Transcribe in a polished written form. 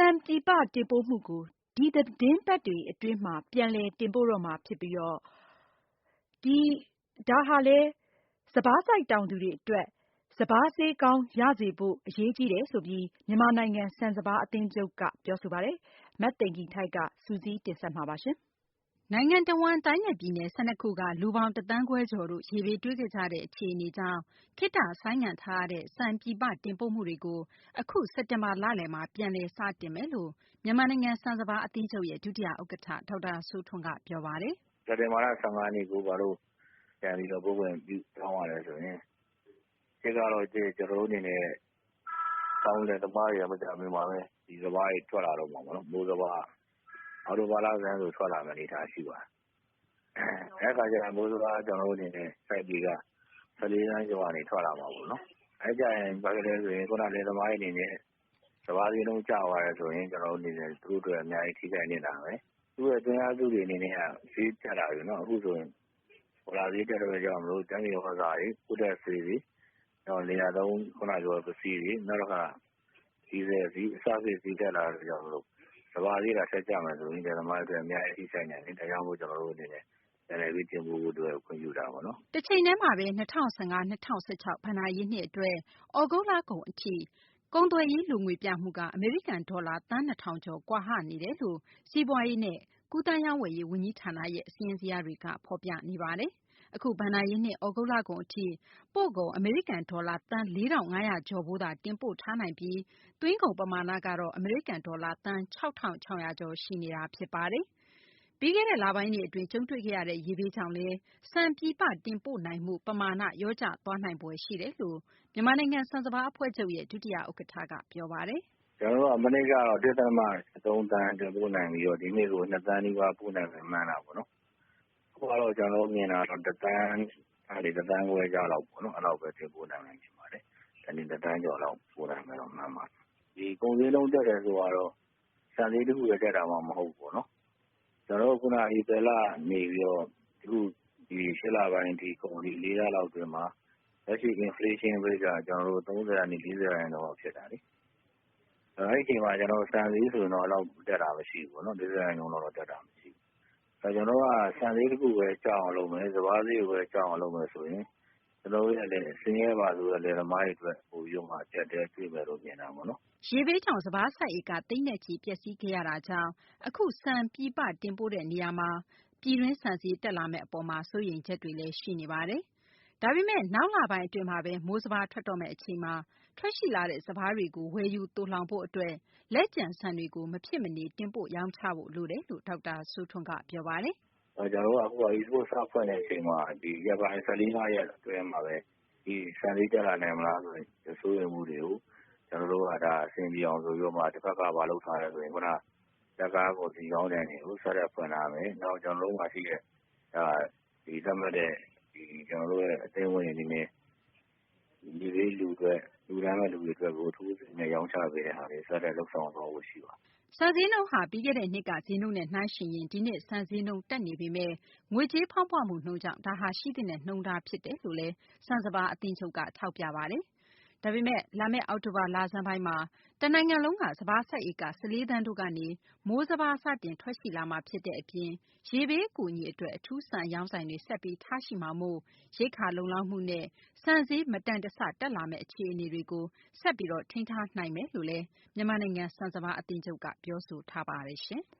န်ပြည်ပတင်ပို့မှုကိုဒီသီတင်းပတ်တွေအတွင်းမှာပြန်လည်တင်ပို့တော့မှာဖြစ်ပြီးဒါဟာလည်းစပါးစိုက်တောင်သူတွေအတွက်စပါးဈေးကောင်းရစေဖို့အရေးကြီးတယ်ဆိုပြီးမြန်မာနိုင်ငံဆန်စပါးအသင်းချုပ်ကပြောဆိုပါတယ်။မသိင်္ဂ ီထိုက်က စုစည်းတင်ဆက်မှာပါ။ နိုင်ငံတဝန်းတိုင်းနဲ့ပြည်နယ်12ခုကလူပေါင်း1 သန်းခွဲကျော်တို့ရေဘေးတွေ့ခဲ့ကြတဲ့အခြေအနေကြောင့်ခေတ္တဆိုင်းငံ့ထားရတဲ့ဆန်ပြည်ပတင်ပို့မှုတွေကိုအခုစက်တင်ဘာလလယ်မှာပြန်လည်စတင်မယ်လို့မြန်မာနိုင်ငံဆန်စပါးအသင်းချုပ်ရဲ့ဒုတိယဥက္ကဋ္ဌဒေါက်တာစိုးထွန်းကပြောပါတယ်။စက်တင်ဘာလ15ရက်နေ့ကိုဘာလို့ပြန်ပြီးတော့ပုံဝင်ပြုတောင်းရတယ်ဆိုရင်ဒီကတော့ကျွန်တော်တို့အနေနဲ့တောင်းတဲ့သမားတွေမကြမီမှာပဲဒီစပါးတွေထွက်လာတော့မှာပေါ့နော်မိုးစပါးအော်တိုဘာလဆန်းဆိုထွက်လာမယ်အနေထားရှိပါတယ်။အဲ့ခါကျရင်မိုးစပါးကျွန်တော်တို့အနေနဲ့စိုက်ပြီးက14 သန်းကျော်ကနေထွက်လာမှာပေါ့နော်။အဲ့ကြရင်ဘာကြလဲဆိုရင်ခုနလေသမားတွေအနေနဲ့စပါးဈေးနှုန်းကျသွားတယ်ဆိုရင်ကျွန်တော်တို့အနေနဲ့သူတို့တွေအများကြီးထိခိုက်နေတာပဲ။သူ့ရဲ့တင်အားစုတွေအနေနဲ့ကဈေးကျလာပြီနော်အခုဆိုရင်ဟိုလာဈေးတက်တဲ့ကြောင့်မလို့တန်းမြေဟောစာတွေကုတဲ့ဆေးတွေတော့နေရာသုံးခုနပြောပစ္စည်းတွေနောက်တော့ဒီဇယ်စီအစားဆေးဈေးတက်လာတဲ့ကြောင့်မလို့စပါးဈေးကဆက်ကြမယ်ဆိုရင်ဒီသမားတွေအများကြီးထိခိုက်နေတယ်ဒါကြောင့်မို့ကျွန်တော်တို့အနေနဲ့လည်းပြီးတင်ပို့ဖို့အတွက်ခွင့်ပြုတာပေါ့နော်။တစ်ချိန်တည်းမှာပဲ2015-2016ဘဏ္ဍာရေးနှစ်အတွက်ဩဂုတ်လကုန်အထိကုန်သွယ်ရေးလူငွေပြမှုကအမေရိကန်ဒေါ်လာသန်း 2,000 ကျော်ကွာဟနေတယ်လို့စီးပွားရေးနဲ့ကူးသန်းရောင်းဝယ်ရေးဝန်ကြီးဌာနရဲ့အစီရင်စရာတွေကဖော်ပြနေပါတယ်။အခုဘဏ္ဍာရေးနှစ်ဩဂုတ်လကုန်အထိပို့ကုန်အမေရိကန်ဒေါ်လာသန်း 4,500 ကျော်ဖိုးသာတင်ပို့ထားနိုင်ပြီးသွင်းကုန်ပမာဏကတော့အမေရိကန်ဒေါ်လာသန်း 6,600 ကျော်ရှိနေတာဖြစ်ပါတယ်။ပြီးခဲ့တဲ့လပိုင်းတွေအတွင်းကြုံတွေ့ခဲ့ရတဲ့ရေဘေးကြောင့်လည်းဆန်ပြည်ပတင်ပို့နိုင်မှုပမာဏလျော့ကျသွားနိုင်ဖွယ်ရှိတယ်လို့မြန်မာနိုင်ငံဆန်စပါးအဖွဲ့ချုပ်ရဲ့ဒုတိယဥက္ကဋ္ဌကပြောပါတယ်။ကျွန်တော်တို့ကမနေ့ကတော့1.3 သန်းတင်ပို့နိုင်ပြီးတော့ဒီနေ့ကို2 သန်းနီးပါးပို့နိုင်မယ်မှန်းတာပေါ့နော်။အခုကတော့ကျွန်တော်တို့မြင်တာတော့1 သန်းအဲဒီ1 သန်းခွဲကြားလောက်ပေါ့နော်အဲ့လောက်ပဲတင်ပို့နိုင်မယ်ဖြစ်ပါတယ်။ဒီနေ့1 သန်းကျော်လောက်ပို့နိုင်မယ်တော့မှန်းပါတယ်။ဒီကုန်စည်နှုန်းတက်တယ်ဆိုတော့ဆန်ဈေးတစ်ခုပဲတက်တာမှမဟုတ်ဘူးပေါ့နော်။ကျွန်တော်တို့ခုနဧပြီလနေပြီးတော့အခုဒီ8 လပိုင်းဒီကုန်ဒီ4 လလောက်တွင်မှာလက်ရှိ inflation rate ကကျွန်တော်တို့30ကနေ40ရာခိုင်နှုန်းလောက်ဖြစ်တာလေ။အဲ့ဒီအချိန်မှာကျွန်တော်ဆန်ဈေးဆိုရင်တော့အဲ့လောက်တက်တာမရှိဘူးပေါ့နော်40ရာခိုင်နှုန်းလောက်တက်တာမရှိဘူး။ဒါကျွန်တော်ကဆန်ဈေးတစ်ခုပဲကြောက်အောင်လုပ်မယ်စပါးဈေးကိုပဲကြောက်အောင်လုပ်မယ်ဆိုရင်ကျွန်တော်ရဲ့လည်းဆင်းရဲပါဆိုတဲ့လယ်သမားတွေအတွက်ပိုပြီးတော့မှကြက်တဲတွေ့မယ်လို့မြင်တာပေါ့နော်။ရေဘေးကြောင့်စပါးစိုက်ဧကသိန်းနဲ့ချီပျက်စီးခဲ့ရတာကြောင့်အခုဆန်ပြည်ပတင်ပို့တဲ့နေရာမှာပြည်တွင်းဆန်ဈေးတက်လာမယ့်အပေါ်မှာစိုးရိမ်ချက်တွေလည်းရှိနေပါတယ်။ဒါပေမဲ့နောက်လပိုင်းအတွင်းမှာပဲမိုးစပါးထွက်တော့မယ့်အချိန်မှာထွက်ရှိလာတဲ့စပါးတွေကိုဝယ်ယူသိုလှောင်ဖို့အတွက်လက်ကျန်ဆန်တွေကိုမဖြစ်မနေတင်ပို့ရောင်းချဖို့လိုတယ်လို့ဒေါက်တာစိုးထွန်းကပြောပါတယ်။ကျွန်တော်တို့ကအခု export စဖွင့်တဲ့အချိန်မှာဒီရက်ပိုင်း14 ရက်အတွင်းမှာပဲဒီဆန်လေးတက်လာနိုင်မလားဆိုရင်စိုးရိမ်မှုတွေကိုကျွန်တော်တို့ကဒါအဆင်ပြေအောင်ဆိုပြီးတော့မှတစ်ဖက်ကမလုပ်ထားရဲဆိုရင်ခုနလက်ကားကိုဒီရောင်းတယ်နေကိုဆက်ရက်ဖွင့်လာမယ်။နောက်ကျွန်တော်တို့မှရှိတဲ့ဒီသတ်မှတ်တဲ့ဒီကျွန်တော်တို့ရဲ့အသိဝင်တွေနဲ့ဒီလေးလူတွေလူတန်းမဲ့လူတွေအတွက်ကိုထိုးစင်နဲ့ရောင်းချပေးတဲ့ဟာတွေဆက်လက်လုပ်ဆောင်သွားဖို့ရှိပါတယ်။ဆန်ဈေးနှုန်းဟာပြီးခဲ့တဲ့နှစ်ကဈေးနှုန်းနဲ့နှိုင်းယှဉ်ရင်ဒီနှစ်ဆန်ဈေးနှုန်းတက်နေပေမဲ့ငွေကြေးဖောင်းပွမှုနှုန်းကြောင့်ဒါဟာရှိသင့်တဲ့နှုန်းထားဖြစ်တယ်လို့လည်းဆန်စပါးအသင်းချုပ်ကထောက်ပြပါတယ်။ဒါပေမဲ့လာမယ့်အောက်တိုဘာလဆန်းပိုင်းမှာတနိုင်ငံလုံးကစပါးစိုက်ဧက14 သန်းတို့ကနေမိုးစပါးစတင်ထွက်ရှိလာမှာဖြစ်တဲ့အပြင်ရေဘေးအကူအညီအတွက်အထူးဆန်ရောင်းဆိုင်တွေဆက်ပြီးထားရှိမှာမို့ရိက္ခာလုံလောက်မှုနဲ့ဆန်ဈေးမတန်တဆတက်လာမယ့်အခြေအနေတွေကိုဆက်ပြီးထိန်းထားနိုင်မယ်လို့လည်းမြန်မာနိုင်ငံဆန်စပါးအသင်းချုပ်ကပြောဆိုထားပါတယ်ရှင်။